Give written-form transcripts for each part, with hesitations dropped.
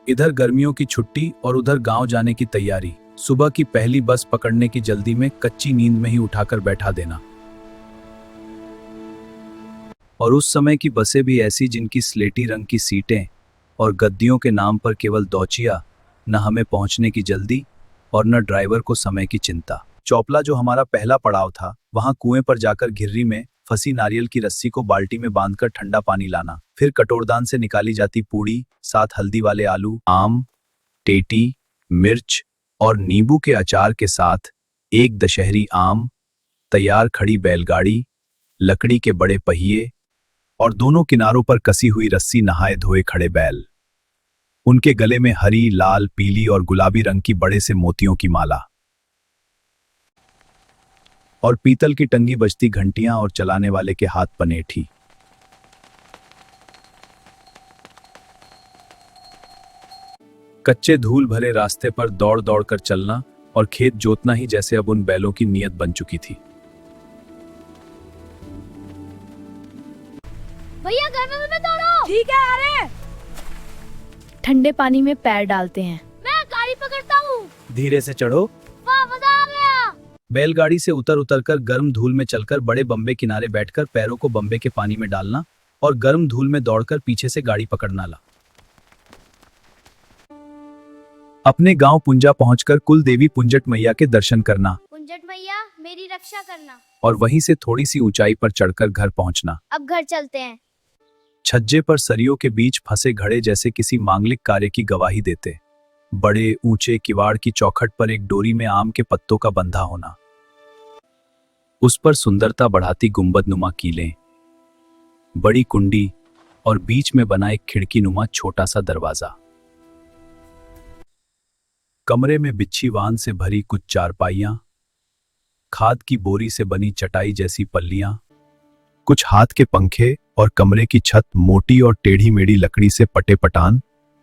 इधर गर्मियों की छुट्टी और उधर गांव जाने की तैयारी। सुबह की पहली बस पकड़ने की जल्दी में कच्ची नींद में ही उठाकर बैठा देना। और उस समय की बसें भी ऐसी जिनकी स्लेटी रंग की सीटें और गद्दियों के नाम पर केवल दौचिया, न हमें पहुंचने की जल्दी और न ड्राइवर को समय की चिंता। चौपला जो हमारा पहला पड़ाव था, वहां कुएं पर जाकर घिर्री में फंसी नारियल की रस्सी को बाल्टी में बांधकर ठंडा पानी लाना, फिर कटोरदान से निकाली जाती पूड़ी, साथ हल्दी वाले आलू, आम, टेटी, मिर्च और नींबू के अचार के साथ एक दशहरी आम, तैयार खड़ी बैलगाड़ी, लकड़ी के बड़े पहिए और दोनों किनारों पर कसी हुई रस्सी, नहाए धोए खड़े बैल, उनके गले में हरी, लाल, पीली और गुलाबी रंग की बड़े से मोतियों की माला, और पीतल की टंगी बजती घंटियां और चलाने वाले के हाथ पनेठी। कच्चे धूल भरे रास्ते पर दौड़ दौड़ कर चलना और खेत जोतना ही जैसे अब उन बैलों की नीयत बन चुकी थी। भैया घर में दौड़ो। ठीक है, आ रहे हैं। ठंडे पानी में पैर डालते हैं। मैं गाड़ी पकड़ता हूँ। धीरे से चढ़ो। वाह, मजा आ गया। बैलगाड़ी से उतर उतर कर गर्म धूल में चलकर बड़े बम्बे किनारे बैठकर पैरों को बम्बे के पानी में डालना और गर्म धूल में दौड़कर पीछे से गाड़ी पकड़ना ला। अपने गांव पुंजा पहुंचकर कुल देवी पुंजट मैया के दर्शन करना। पुंजट मैया, मेरी रक्षा करना। और वहीं से थोड़ी सी ऊंचाई पर चढ़कर घर पहुंचना। अब घर चलते हैं। छज्जे पर सरियों के बीच फंसे घड़े जैसे किसी मांगलिक कार्य की गवाही देते। बड़े ऊंचे किवाड़ की चौखट पर एक डोरी में आम के पत्तों का बंधा होना, उस पर सुंदरता बढ़ाती गुंबद नुमा कीलें, बड़ी कुंडी और बीच में बना एक खिड़की नुमा छोटा सा दरवाजा। कमरे में बिच्छी वान से भरी कुछ चारपाइयां, खाद की बोरी से बनी चटाई जैसी पल्लियां, कुछ हाथ के पंखे और कमरे की छत मोटी और टेढ़ी मेढ़ी लकड़ी से पटे पटान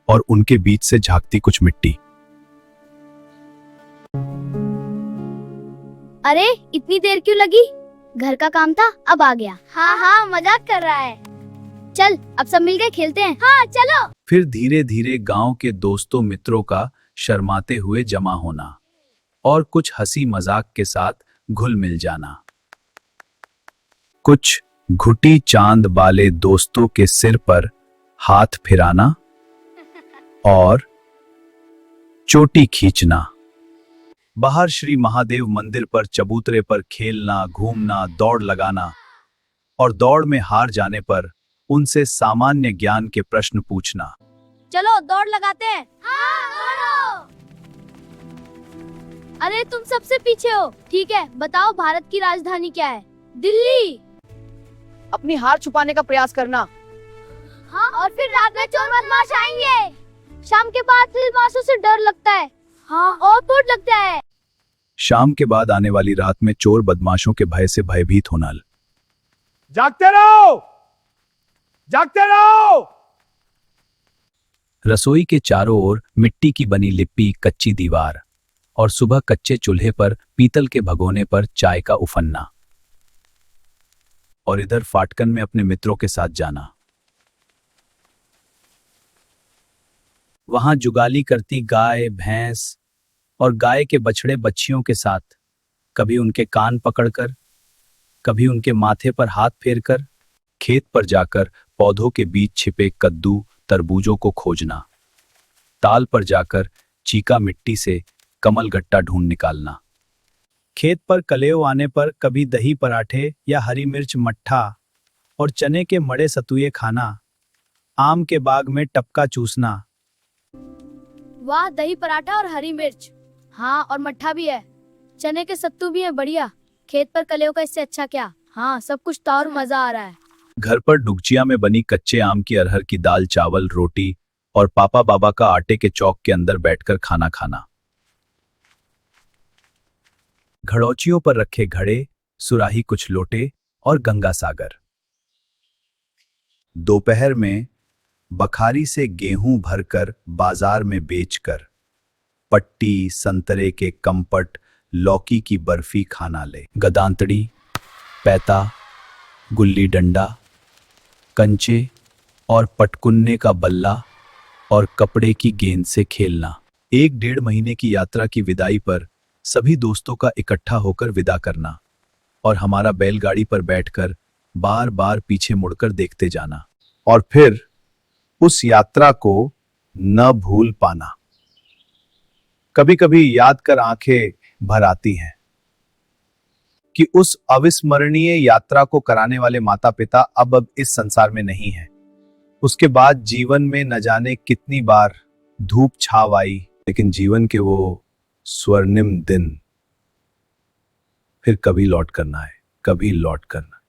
और उनके बीच से झांकती कुछ मिट्टी। अरे इतनी देर क्यों लगी? घर का काम था, अब आ गया। हाँ हाँ, मजाक कर रहा है। चल अब सब मिलकर खेलते हैं। हाँ चलो। फिर धीरे धीरे गांव के दोस्तों मित्रों का शर्माते हुए जमा होना और कुछ हंसी मजाक के साथ घुल मिल जाना। कुछ घुटी चांद वाले दोस्तों के सिर पर हाथ फिराना और चोटी खींचना। बाहर श्री महादेव मंदिर पर चबूतरे पर खेलना, घूमना, दौड़ लगाना और दौड़ में हार जाने पर उनसे सामान्य ज्ञान के प्रश्न पूछना। चलो दौड़ लगाते हैं। हाँ, दौड़ो। अरे तुम सबसे पीछे हो। ठीक है, बताओ भारत की राजधानी क्या है? दिल्ली। अपनी हार छुपाने का प्रयास करना। हाँ, और फिर रात में चोर बदमाश आएंगे। शाम के बाद बदमाशों से डर लगता है। हाँ, और फूट लगता है। शाम के बाद आने वाली रात में चोर बदमाशों के भय से भयभीत होना। जागते रहो, जागते रहो। रसोई के चारों ओर मिट्टी की बनी लिप्पी कच्ची दीवार और सुबह कच्चे चूल्हे पर पीतल के भगोने पर चाय का उफन्ना। और इधर फाटकन में अपने मित्रों के साथ जाना। वहां जुगाली करती गाय, भैंस और गाय के बछड़े बच्चियों के साथ कभी उनके कान पकड़कर, कभी उनके माथे पर हाथ फेरकर खेत पर जाकर पौधों के बीच छिपे कद्दू, तरबूजों को खोजना। ताल पर जाकर चीका मिट्टी से कमल गट्टा ढूंढ निकालना। खेत पर कलेव आने पर कभी दही पराठे या हरी मिर्च मट्ठा और चने के मड़े सतुए खाना। आम के बाग में टपका चूसना। वाह, दही पराठा और हरी मिर्च। हाँ, और मट्ठा भी है। चने के सत्तू भी है, बढ़िया। खेत पर कलेव का इससे अच्छा क्या। हाँ, सब कुछ तो और मजा आ रहा है। घर पर डुगचिया में बनी कच्चे आम की अरहर की दाल, चावल, रोटी और पापा बाबा का आटे के चौक के अंदर बैठकर खाना खाना। घड़ौचियों पर रखे घड़े, सुराही कुछ लोटे और गंगा सागर। दोपहर में बखारी से गेहूं भरकर बाजार में बेचकर पट्टी, संतरे के कंपट, लौकी की बर्फी खाना ले। गदांतड़ी, पैता, गुल्ली डंडा, कंचे और पटकुन्ने का बल्ला और कपड़े की गेंद से खेलना। 1-1.5 महीने की यात्रा की विदाई पर सभी दोस्तों का इकट्ठा होकर विदा करना और हमारा बैलगाड़ी पर बैठकर बार बार पीछे मुड़कर देखते जाना और फिर उस यात्रा को न भूल पाना। कभी कभी याद कर आंखें भर आती हैं कि उस अविस्मरणीय यात्रा को कराने वाले माता पिता अब इस संसार में नहीं हैं। उसके बाद जीवन में न जाने कितनी बार धूप छाव आई, लेकिन जीवन के वो स्वर्णिम दिन फिर कभी लौट करना है, कभी लौट करना।